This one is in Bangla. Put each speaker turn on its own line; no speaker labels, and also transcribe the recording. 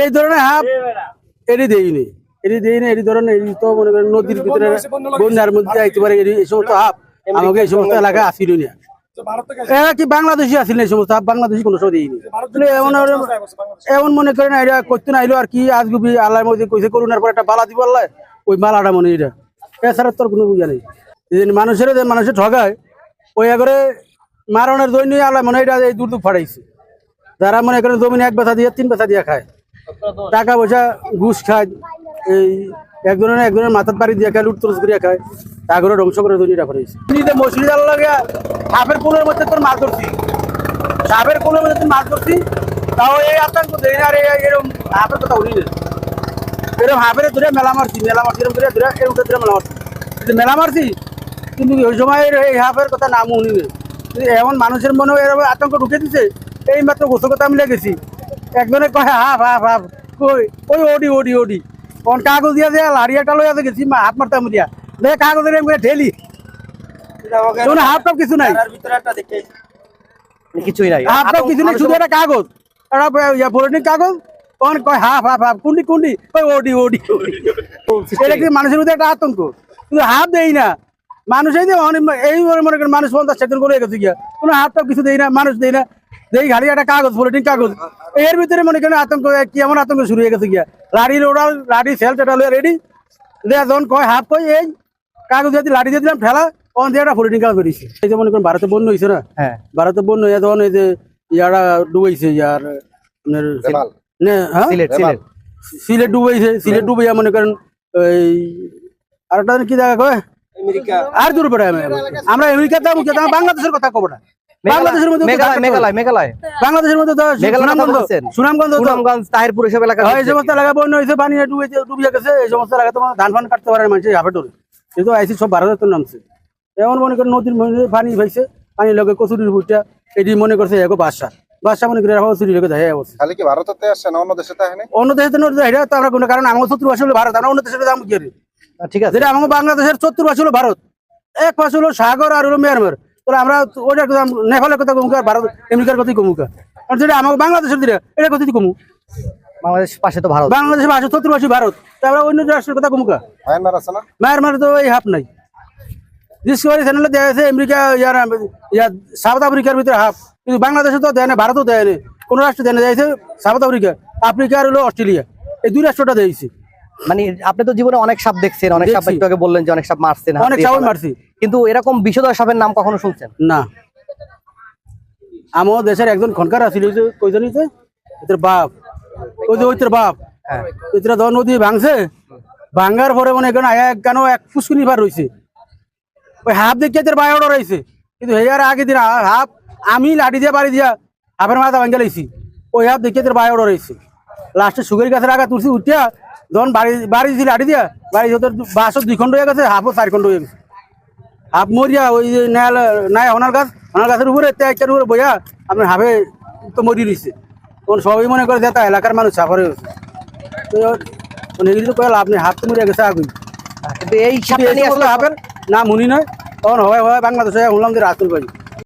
এই ধরনের হাফ এটি দেয়নি, এই ধরনের তো মনে করেন নদীর ভিতরে বন্যার মধ্যে আইতে পারে এই সমস্ত হাফ আমাকে এই সমস্ত এলাকায় আসিল না। এরা কি বাংলাদেশি আসিল এই সমস্ত হাফ, বাংলাদেশি কোনো সময় দিইনি। এমন মনে করেন এটা করতে না আইলো আর কি আজগুবি আল্লাহর মধ্যে কইছে করুণার পর একটা বালা দিব আল্লাহ, ওই মালাটা মনে এটা এছাড়া তোর কোনো বুঝা নেই। মানুষের ঠগায় ওই করে মারণের দৈন্য আল্লাহ মনে এটা এই দূর ফাটাইছে। যারা মনে করেন জমিনে 1 বেচা দিয়ে 3 বেচা দিয়ে খায়, টাকা পয়সা ঘুষ খায়, এই একজনের মাথার বাড়ি দিয়ে খায়, লুটতরস করিয়া খায়, তাগরে ধ্বংস করে দৈন্যটা ফাটাইছে। মসজিদ আল্লাহ সাপের কোলের মধ্যে তোর মাছ ধরছি, সাপের কোলের মধ্যে তোর মাছ ধরছি, তাও এই আতঙ্ক দেয় না। আর এরকম হাফের কথা উনি এরকম হাফের ধরে মেলা মারছি এরকম ধরে মেলা মারছি, মেলা মারছি কিন্তু ওই সময় এই হাফের কথা নাম উনি এমন মানুষের মনে এরকম আতঙ্ক ঢুকে দিচ্ছে। এই মাত্র গোসল কথা আমি লেগেছি, একজনে কয় হাফ হাফ হাফ, ওই ওডি ওডি ওডি কোন কাগজ দিয়া দেয়া লাড়িয়াটা লইয়া গেছি হাত মারতাম দিয়া দেখে কাগজের ঠেলি হাফ টাপ কিছু নাই,
কিছুই নাই,
হাফ টাপ কিছু নাই, শুধু একটা কাগজ, একটা পলিথিন কাগজ। কোন কয় হাফ হাফ হাফ, কুন্ডি কুন্ডি, ওই ওডি ওডি ওডি। এটা কি মানুষের মধ্যে একটা আতঙ্ক, কিন্তু হাফ দেই না মানুষ। এই মনে করেন মানুষ 50 সেকেন্ড করে গেছে গিয়া, কোনো হাফ টাপ কিছু দেই না, মানুষ দেই না, দেই খালি একটা কাগজ, পলিথিন কাগজ। এর ভিতরে মনে করেন আতঙ্ক কি এমন আতঙ্ক শুরু হয়ে গেছে গিয়া, লাড়ির ওড়াল লাড়ি সেল টেটা রেডি দেয়া যখন কয় হাফ কই এই কাগজ দিয়ে লাড়ি দিয়ে দিলাম ঠেলা, তখন দিয়ে একটা পলিথিন কাগজ বেরিয়েছে। এই যে মনে করেন ভারতে বন্যা হয়েছে না, হ্যাঁ ভারতে বন্যা হয়ে তখন এই যে ইয়ারা ডুবাইছে, ইয়ার সিলেট ডুবাইছে, সিলেট ডুবাইয়া মনে করেন ওই আরেকটা কি জায়গা কয় আর দূর পড়ে আমরা আমেরিকাতে বাংলাদেশের কথা কব না, বাংলাদেশের মধ্যে বাংলাদেশের মধ্যে সুনামগঞ্জ
তাহিরপুর এসব এলাকা,
এই সমস্ত এলাকা বন্যা হয়েছে, পানি ডুবিয়ে গেছে। এই সমস্ত এলাকা তোমার ধান ফান কাটতে পারে মানুষ হাফে ডরে, যেহেতু আইসি সব ভারতের নামছে। এমন মনে করেন নদীর পানি ভাইছে, পানি লগে কচুরির বুটটা এটি মনে করছে এগো বাদশা মনে করে চুরি লেগে যায় অবস্থা।
খালি কি ভারততে আসছে না অন্য দেশে
অন্য দেশে তো আমরা কোনো কারণ আমার 70 বছর হলো ভারত, আমরা অন্য দেশে দাম কি
ঠিক আছে,
যেটা আমাদের বাংলাদেশের 70 বছর হলো ভারত, এক পাশ হলো সাগর আর হলো মিয়ানমার। তাহলে আমরা ওইটা নেপালের কথা কমুকা, ভারত আমেরিকার কথাই কমুকা, কারণ যেটা আমাদের বাংলাদেশের দিকে এটা কথাই কমু।
বাংলাদেশ পাশে তো ভারত,
বাংলাদেশের পাশে 70 বছর ভারত, তারপরে অন্য রাষ্ট্রের কথা কমুকা।
মায়ানমার আছে না,
মায়ানমার তো এই হাফ নাই। ডিসকভারি চ্যানেলে দেয়া আছে আমেরিকা ইয়ার সাউথ আফ্রিকার ভিতরে হাফ, কিন্তু বাংলাদেশে তো দেয় না, ভারতও দেয় না, কোন রাষ্ট্র দেয় না, দিয়েছে সাউথ আফ্রিকা আর হলো অস্ট্রেলিয়া, এই 2 রাষ্ট্রটা দিয়েছে।
মানে আপনি তো জীবনে অনেক সাপ দেখছেন, অনেক সাপ একটু আগে বললেন যে অনেক সাপ মারছেন,
অনেক সাপ মারছি,
কিন্তু এরকম বিষধর সাপের নাম কখনো শুনছেন
না? আমার দেশের একজন খনকার আছিল, কইজনই এদের বাপ, ওই যে ওইটার বাপ, এটা ধর নদী ভাঙছে, ভাঙার পরে মনে করেন কেন এক পুষ্কুনি পার রয়েছে, ওই হাফ দেখে এদের বাই অর্ডার হয়েছে, কিন্তু হেয়ার আগে দিন হাফ আমি লাঠি দিয়ে বাড়ি দিয়া হাফের মাথা ভাঙে লাইছি, ওই হাফ দেখে এদের বাই অর্ডার হয়েছে। লাস্টে সুগারি গাছের আগা তুলছি, উঠিয়া যখন বাড়ি দিয়েছি লাঠি দিয়া, বাড়ি যত বাসও 2 খণ্ড হয়ে গেছে, হাফও 4 খণ্ড হয়ে গেছে। হাফ মরিয়া ওই যে নাই হনার গাছের উপরে একটা উপরে বইয়া আপনার হাফে তো মরি রয়েছে। তখন সবাই মনে করে যেটা এলাকার মানুষ সাফারে হয়েছে, তো আপনি হাফ তো মরিয়া গেছে আগুন।
কিন্তু এই
হাফের নাম উনি নয়, তখন হয় বাংলাদেশে শুনলাম যে রাস্তুল বাড়ি।